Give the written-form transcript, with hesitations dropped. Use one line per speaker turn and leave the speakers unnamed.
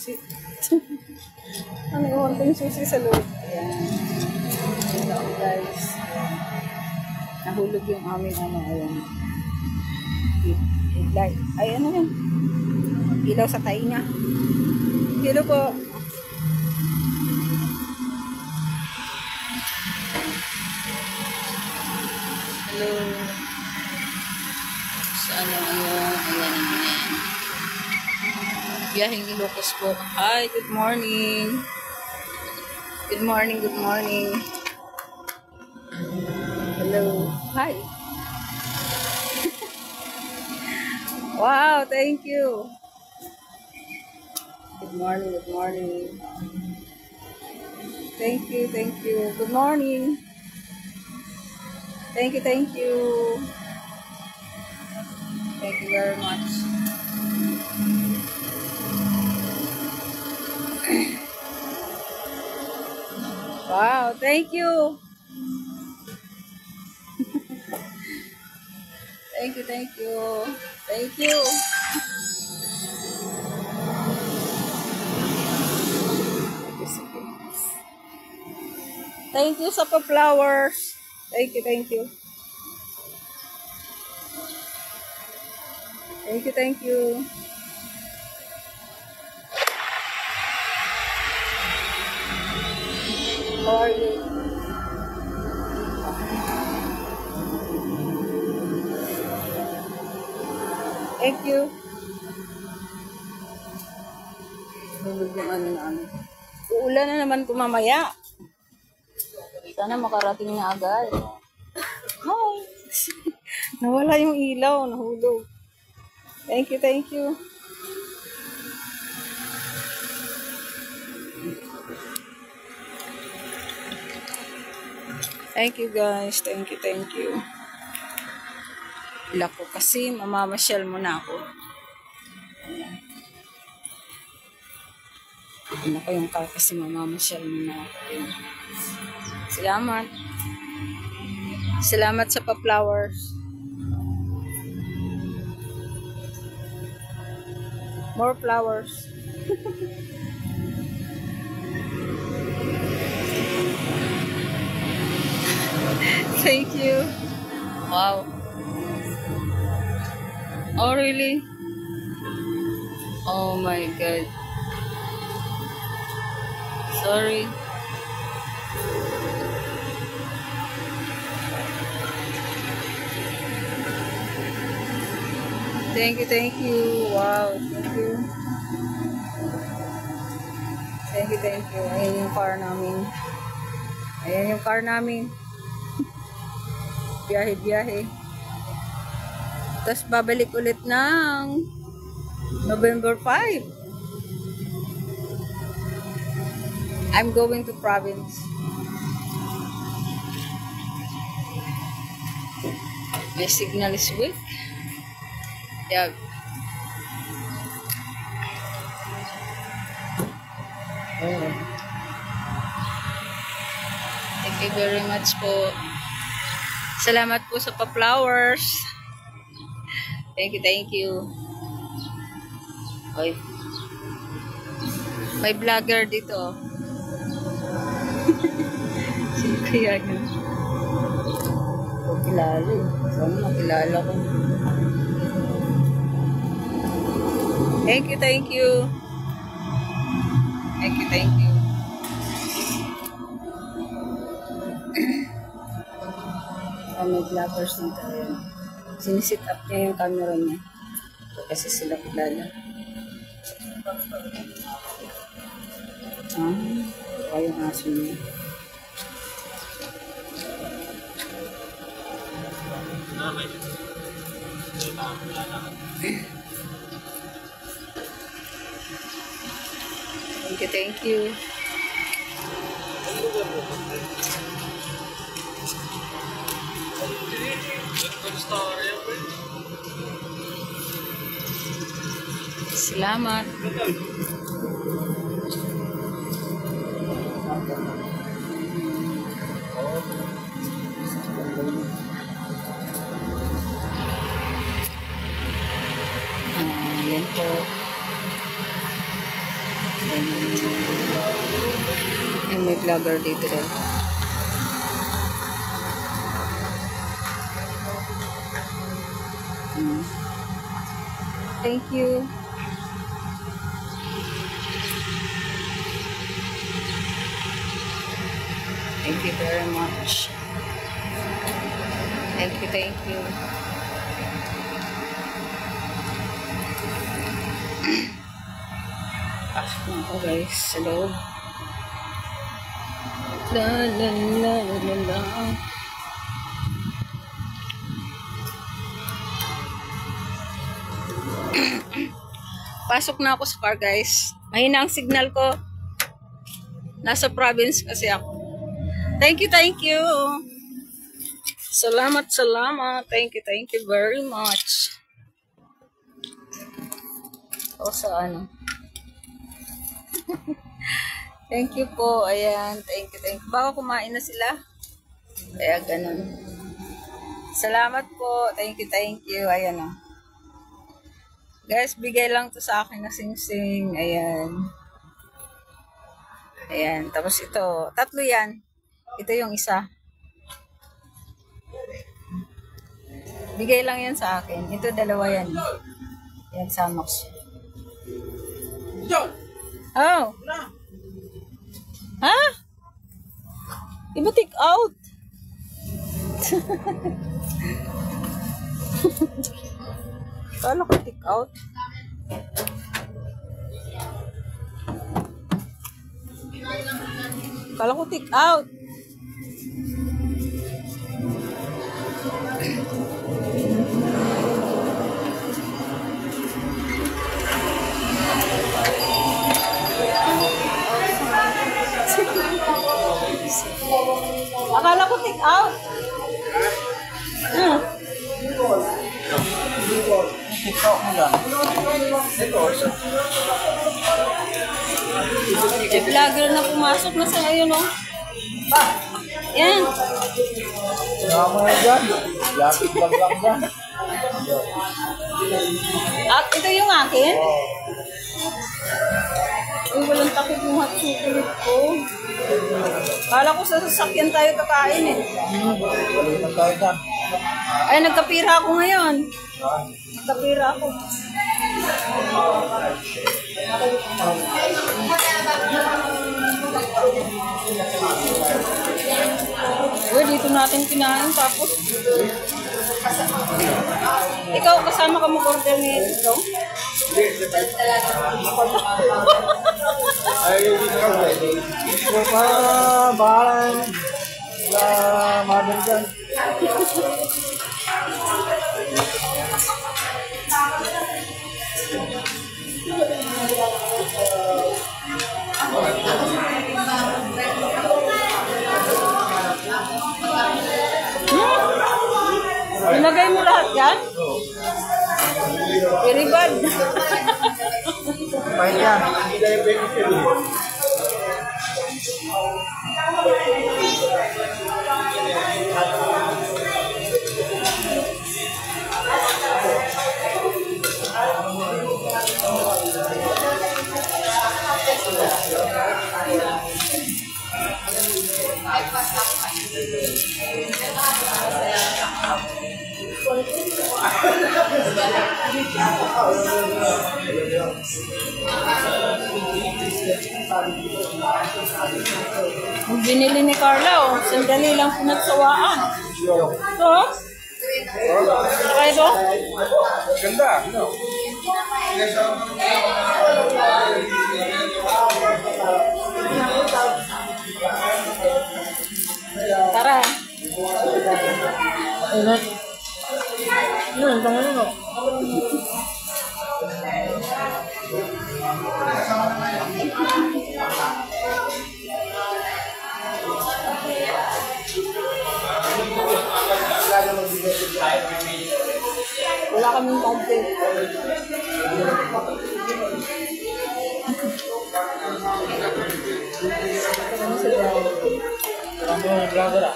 susi. Ano, iwan ko yung susi sa loob. Ayan. Ito guys. Nahulog yung aming ano. Ayan. Light. Ay, ano yan? Ilaw sa tayo niya. Hello po. Hello. Sana ayan. Biyaheng Ilocos po. Hi, good morning. Good morning. Hello. Hi. Wow, thank you. Good morning. Thank you. Good morning. Thank you. Thank you very much. Wow, thank you. Thank you. Thank you sa pa-flowers. Thank you. Thank you. How are you? Thank you. Uulan na naman po mamaya. Sana makarating na agad. Hi. Nawala yung ilaw, nahulog. Thank you. Thank you guys. Thank you. Ilak ko kasi mamamasyal muna ako. Ayan. Ano ko yung car kasi mamamasyal muna ako. Ayan. Salamat sa pa-flowers. More flowers. Thank you. Wow. Oh, really? Oh my God. Sorry. Thank you. Wow, thank you. Thank you. Ayan yung car namin. Biyahe. Tapos babalik ulit ng November 5. I'm going to province. My signal is weak. Yeah. Oh. Thank you very much po. Salamat po sa pa-flowers. Thank you. Oy. May vlogger dito. Sino kaya yun? Kilala eh. Sana makilala ko. Thank you. May vloggers dito. Sinisit up niya yung camera niya. Kasi sila kilala. Yung aso niya. Thank you. Salamat. Yan po. vlogger dito rin. Thank you. Thank you very much. Thank you, thank you. Ako guys, sa loob. La la la la la. Pasok na ako sa car guys. Mahina ang signal ko. Nasa province kasi ako. Thank you, thank you. Salamat, salamat. Thank you very much. O sa ano. Thank you po. Ayan, thank you. Baka kumain na sila. Kaya ganun. Salamat po. Thank you. Ayan o. Guys, bigay lang to sa akin na sing-sing. Ayan. Ayan. Tapos ito. 3 yan. Ito yung isa. Bigay lang yan sa akin. Ito 2 yan. Yan, Samox. Oh. Ha? Iba take out. Kala ko take out. Kala ko take out. Akala ko take out. Eh, vlogger na pumasok na sa ngayon, no? Yan. At ito yung akin? Uy, walang takip yung hot chocolate ko. Kala ko sa sasakyan tayo kakain eh. Ay, nagkapira ako ngayon. Nagkapira ako. Uy, dito natin kinain tapos. Ikaw, kasama ka mag-order ni ito?
Ay, ito pa, bahalan na mother dyan.
Ilagay mo lahat yan? Very bad.
Mahal yan.
Ang binili ni Carla, oh. Sandali lang pinagsawaan. Ito? Saka ito?
Ganda.
Tara.
Yun, tangan mo.
Wala kaming budget.
Ano yung vlogger ah?